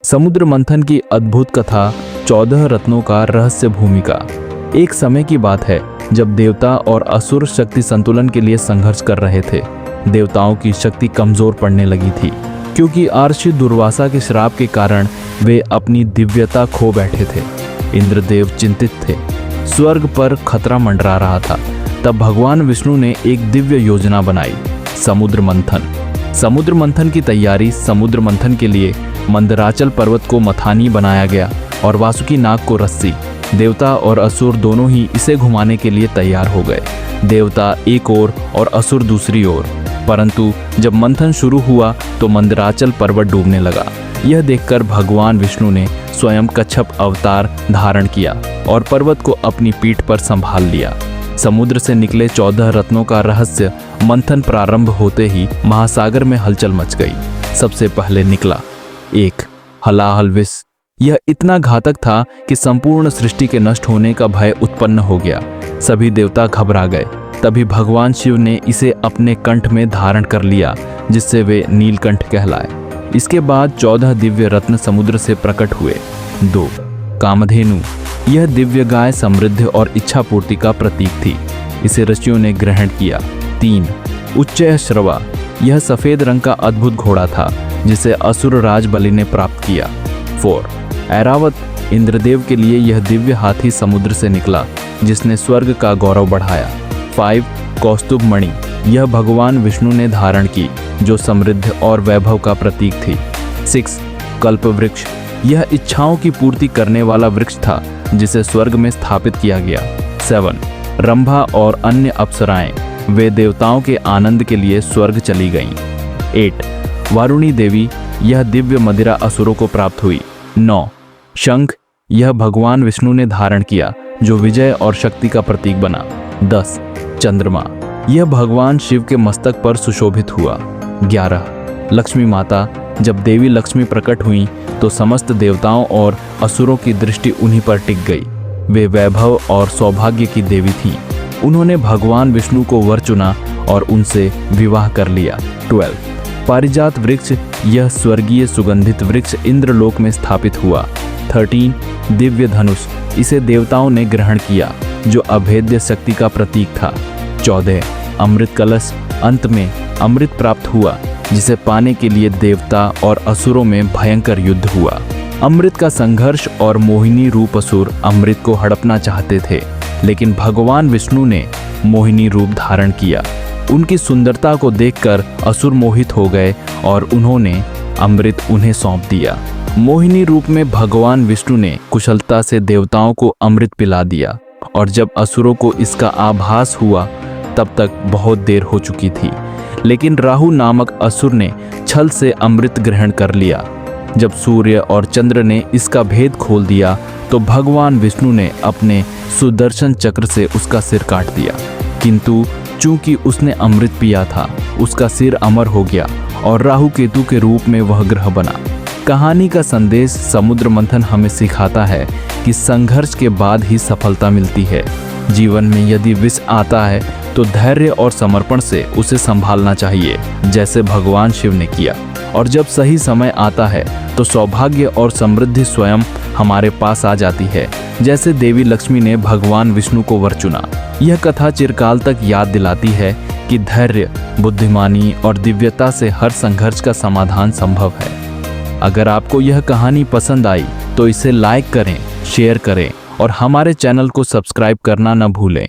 समुद्र मंथन की अद्भुत कथा 14 रत्नों का रहस्य भूमिका। एक समय की बात है जब देवता और असुर शक्ति संतुलन के लिए संघर्ष कर रहे थे। देवताओं की शक्ति कमजोर पड़ने लगी थी क्योंकि आर्षि दुर्वासा के श्राप के कारण वे अपनी दिव्यता खो बैठे थे। इंद्रदेव चिंतित थे, स्वर्ग पर खतरा मंडरा रहा था। तब भगवान विष्णु ने एक दिव्य योजना बनाई, समुद्र मंथन। समुद्र मंथन की तैयारी। समुद्र मंथन के लिए मंदराचल पर्वत को मथानी बनाया गया और वासुकी नाग को रस्सी। देवता और असुर दोनों ही इसे घुमाने के लिए तैयार हो गए, देवता एक ओर और असुर दूसरी ओर। परंतु जब मंथन शुरू हुआ तो मंदराचल पर्वत डूबने लगा। यह देखकर भगवान विष्णु ने स्वयं कच्छप अवतार धारण किया और पर्वत को अपनी पीठ पर संभाल लिया। समुद्र से निकले 14 रत्नों का रहस्य मंथन प्रारंभ होते ही महासागर में हलचल मच गई। सबसे पहले निकला 1 हलाहल विष। यह इतना घातक था कि संपूर्ण सृष्टि के नष्ट होने का भय उत्पन्न हो गया। सभी देवता घबरा गए। तभी भगवान शिव ने इसे अपने कंठ में धारण कर लिया, जिससे वे नीलकंठ कहलाए। इसके बाद 14 दिव्य रत्न समुद्र से प्रकट हुए। 2 कामधेनु। यह दिव्य गाय समृद्धि और इच्छा पूर्ति का प्रतीक थी। इसे ऋषियों ने ग्रहण किया। 3 उच्चैःश्रवा। यह सफेद रंग का अद्भुत घोड़ा था जिसे असुर राज बलि ने प्राप्त किया। 4 ऐरावत। इंद्रदेव के लिए यह दिव्य हाथी समुद्र से निकला जिसने स्वर्ग का गौरव बढ़ाया। 5 कौस्तुभ मणि। यह भगवान विष्णु ने धारण की, जो समृद्धि और वैभव का प्रतीक थी। 6 कल्प वृक्ष। यह इच्छाओं की पूर्ति करने वाला वृक्ष था जिसे स्वर्ग में स्थापित किया गया। 7 रंभा और अन्य अप्सराएं। वे देवताओं के आनंद के लिए स्वर्ग चली गईं। 8 वारुणी देवी। यह दिव्य मदिरा असुरों को प्राप्त हुई। 9 शंख। यह भगवान विष्णु ने धारण किया, जो विजय और शक्ति का प्रतीक बना। 10 चंद्रमा। यह भगवान शिव के मस्तक पर सुशोभित हुआ। 11 लक्ष्मी माता। जब देवी लक्ष्मी प्रकट हुई तो समस्त देवताओं और असुरों की दृष्टि उन्हीं पर टिक गई। वे वैभव और सौभाग्य की देवी थीं। उन्होंने भगवान विष्णु को वर चुना और उनसे विवाह कर लिया। 12 पारिजात वृक्ष। यह स्वर्गीय सुगंधित वृक्ष इंद्रलोक में स्थापित हुआ। 13 दिव्य धनुष। इसे देवताओं ने ग्रहण किया, जो अभेद्य शक्ति का प्रतीक था। 14 अमृत कलश। अंत में अमृत प्राप्त हुआ, जिसे पाने के लिए देवता और असुरों में भयंकर युद्ध हुआ। अमृत का संघर्ष और मोहिनी रूप असुर अमृत को हड़पना चाहते थे, लेकिन भगवान विष्णु ने मोहिनी रूप धारण किया। उनकी सुंदरता को देखकर असुर मोहित हो गए और उन्होंने अमृत उन्हें सौंप दिया। मोहिनी रूप में भगवान विष्णु ने कुशलता से देवताओं को अमृत पिला दिया, और जब असुरों को इसका आभास हुआ तब तक बहुत देर हो चुकी थी। लेकिन राहु नामक असुर ने छल से अमृत ग्रहण कर लिया। जब सूर्य और चंद्र ने इसका भेद खोल दिया तो भगवान विष्णु ने अपने सुदर्शन चक्र से उसका सिर काट दिया, किंतु चूंकि उसने अमृत पिया था, उसका सिर अमर हो गया और राहु केतु के रूप में वह ग्रह बना। कहानी का संदेश समुद्र मंथन हमें सिखाता है कि संघर्ष के बाद ही सफलता मिलती है। जीवन में यदि विष आता है तो धैर्य और समर्पण से उसे संभालना चाहिए, जैसे भगवान शिव ने किया। और जब सही समय आता है तो सौभाग्य और समृद्धि स्वयं हमारे पास आ जाती है, जैसे देवी लक्ष्मी ने भगवान विष्णु को वर चुना। यह कथा चिरकाल तक याद दिलाती है कि धैर्य, बुद्धिमानी और दिव्यता से हर संघर्ष का समाधान संभव है। अगर आपको यह कहानी पसंद आई तो इसे लाइक करें, शेयर करें और हमारे चैनल को सब्सक्राइब करना न भूलें।